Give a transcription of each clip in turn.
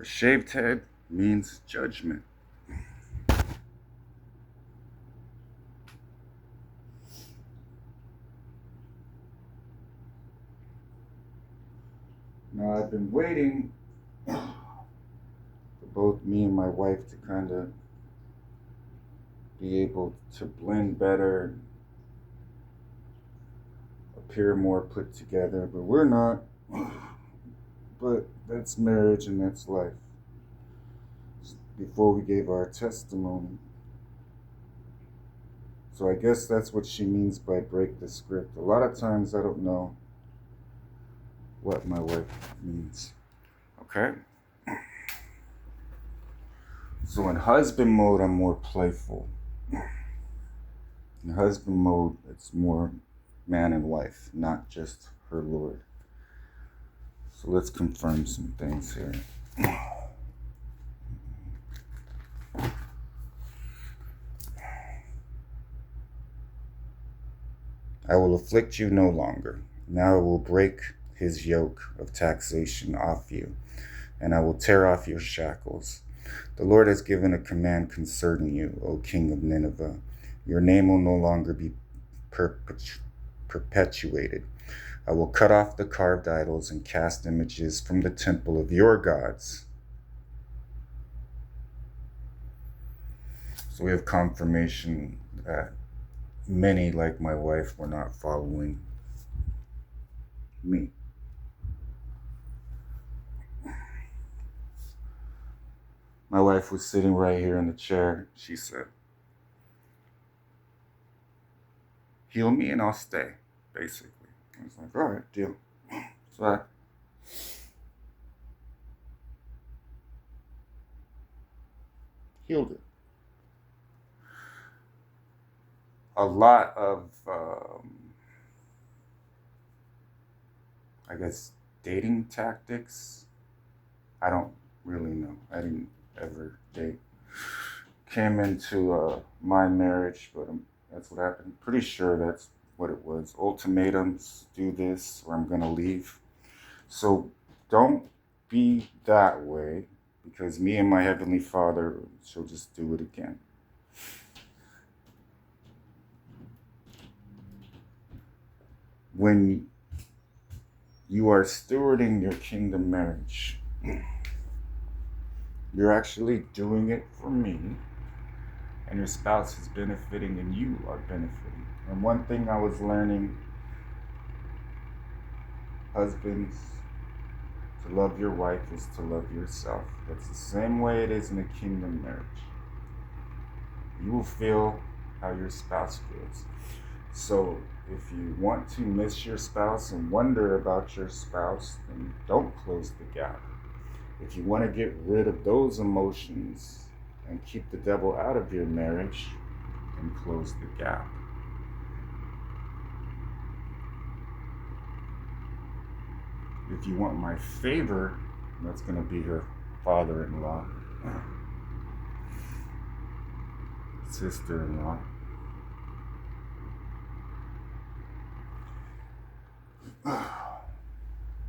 A shaved head means judgment. Now, I've been waiting for both me and my wife to kind of be able to blend better, appear more put together, but we're not. But that's marriage and that's life. Before we gave our testimony. So I guess that's what she means by break the script. A lot of times I don't know what my wife means. Okay? So in husband mode, I'm more playful. In husband mode, it's more man and wife, not just her Lord. So let's confirm some things here. I will afflict you no longer. Now I will break his yoke of taxation off you, and I will tear off your shackles. The Lord has given a command concerning you, O king of Nineveh. Your name will no longer be perpetuated. I will cut off the carved idols and cast images from the temple of your gods. So we have confirmation that many, like my wife, were not following me. My wife was sitting right here in the chair. She said, heal me and I'll stay, basically. I was like, all right, deal. So I healed it. A lot of, I guess, dating tactics. I don't really know. I didn't ever date. Came into my marriage, but that's what happened. Pretty sure that's what it was. Ultimatums, do this or I'm going to leave. So don't be that way, because me and my Heavenly Father, she'll just do it again. When you are stewarding your kingdom marriage, you're actually doing it for me, and your spouse is benefiting and you are benefiting. And one thing I was learning, husbands, to love your wife is to love yourself. That's the same way it is in a kingdom marriage. You will feel how your spouse feels. So if you want to miss your spouse and wonder about your spouse, then don't close the gap. If you want to get rid of those emotions and keep the devil out of your marriage, then close the gap. If you want my favor, that's going to be your father-in-law, sister-in-law.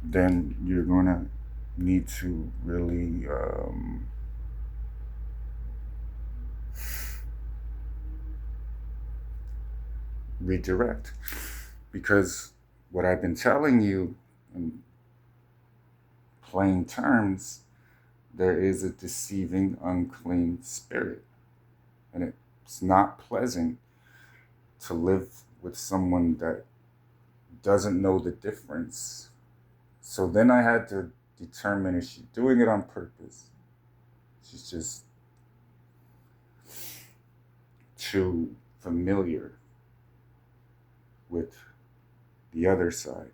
Then you're going to need to really redirect. Because what I've been telling you in plain terms, there is a deceiving, unclean spirit. And it's not pleasant to live with someone that doesn't know the difference. So then I had to determine, is she doing it on purpose? She's just too familiar with the other side.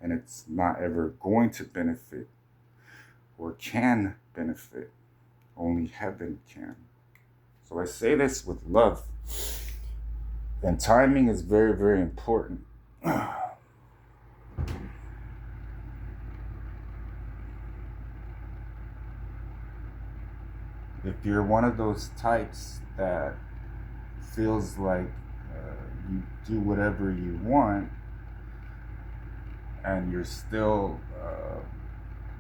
And it's not ever going to benefit or can benefit. Only heaven can. So I say this with love. And timing is very, very important. If you're one of those types that feels like you do whatever you want and you're still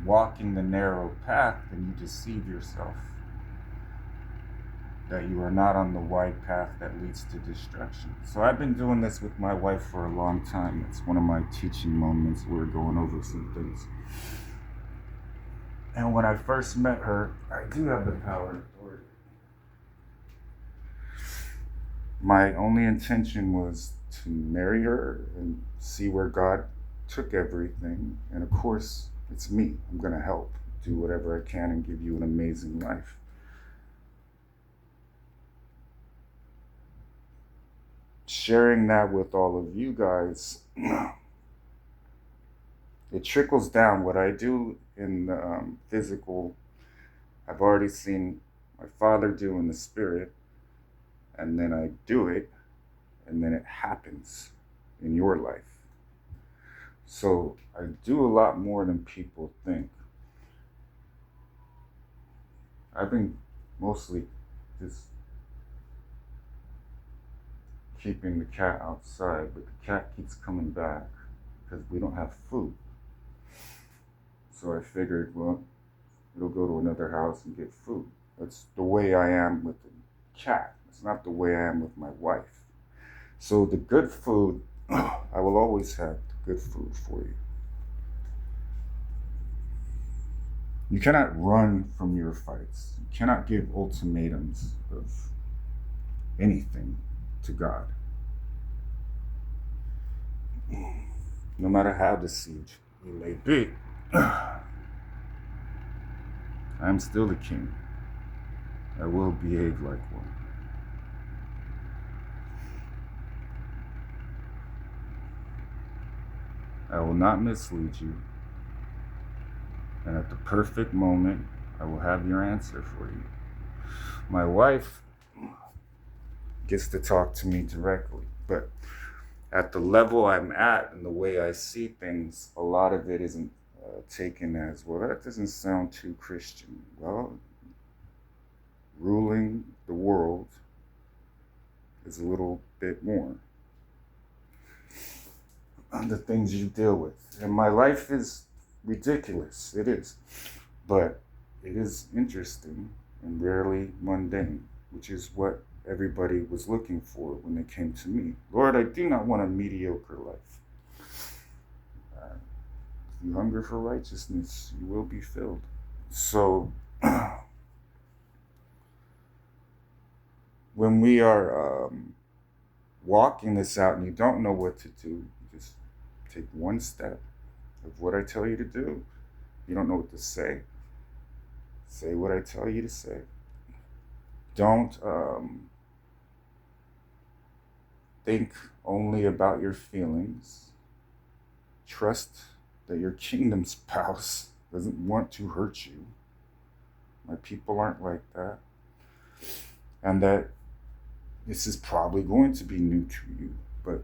walking the narrow path, then you deceive yourself that you are not on the wide path that leads to destruction. So I've been doing this with my wife for a long time. It's one of my teaching moments. We're going over some things. And when I first met her, I do have the power and authority. My only intention was to marry her and see where God took everything. And of course, it's me. I'm going to help do whatever I can and give you an amazing life. Sharing that with all of you guys, it trickles down. What I do in the physical, I've already seen my Father do in the spirit, and then I do it, and then it happens in your life. So I do a lot more than people think. I've been mostly just keeping the cat outside, but the cat keeps coming back because we don't have food. So I figured, well, it'll go to another house and get food. That's the way I am with the cat. It's not the way I am with my wife. So the good food, I will always have the good food for you. You cannot run from your fights. You cannot give ultimatums of anything to God. No matter how deceived you may be, I am still the king. I will behave like one. I will not mislead you. And at the perfect moment, I will have your answer for you. My wife gets to talk to me directly, but at the level I'm at and the way I see things, a lot of it isn't taken as, well, that doesn't sound too Christian. Well, ruling the world is a little bit more on the things you deal with. And my life is ridiculous. It is. But it is interesting and rarely mundane, which is what everybody was looking for when they came to me. Lord, I do not want a mediocre life. If you hunger for righteousness, you will be filled. So, when we are walking this out and you don't know what to do, just take one step of what I tell you to do. You don't know what to say. Say what I tell you to say. Don't think only about your feelings. Trust that your kingdom spouse doesn't want to hurt you. My people aren't like that. And that this is probably going to be new to you, but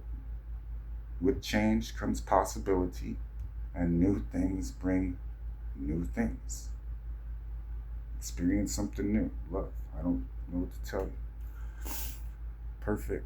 with change comes possibility, and new things bring new things. Experience something new. Love. I don't know what to tell you. Perfect.